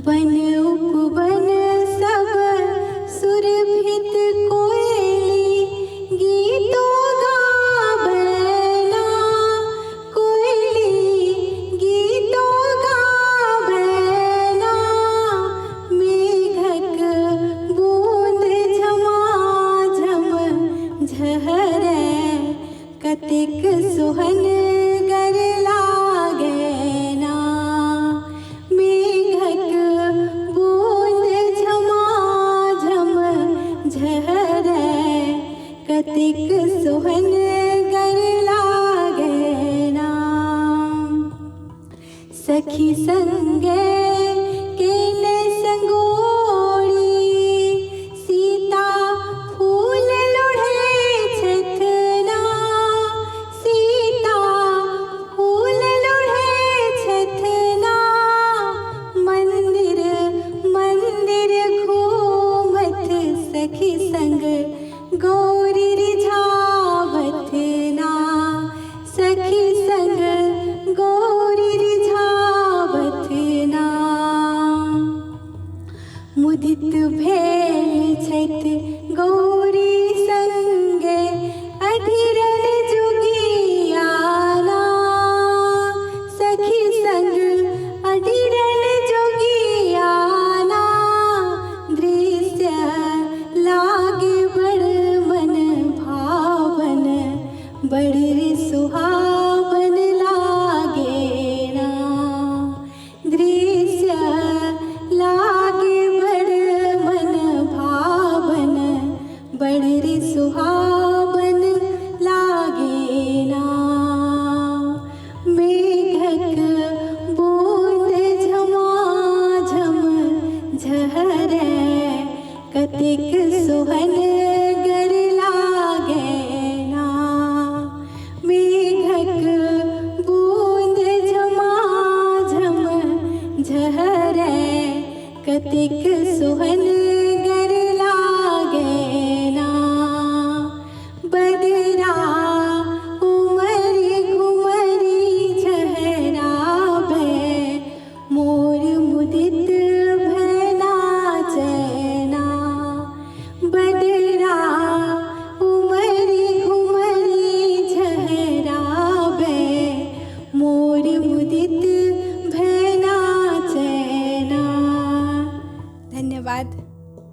बन उपवन सब सुरभित कोयली गीतो गावैना, कोयली गीतो गावैना। मेघक बूंद झमाझम झहरै कतेक सुहन गर लागैना। मेघक बूंद झमाझम झहरै कतेक सुहन गर लागैना। सखी संगे केने संगोरी सीता फूल लोढ़े छथना, सीता फूल लोढ़े छथना। मंदिर मंदिर घूमत सखी संग गौरी रिझावथना, सखी संग गौरी रिझावथना। मुदित भेल छथि गौरी संगे अधीरन जोगियाना, सखी संग अधीरन जोगियाना। दृश्य लागे बड़ मन भावन, बड़ रे सुहावन लागेना। दृश्य लागे बड़ मन भावन, बड़ रे सुहावन लागेना। मेघक बूंद झमाझम झहरै कतेक सुहन गर लागैना। मेघक बूंद झमाझम झहरै कतेक सुहन गर लागैना। बदरा उमरि घुमरि झहराबै मोर मुदित भय नाचैना। बदरा उमरि घुमरि झहराबै मोर मुदित भय नाचैना। धन्यवाद।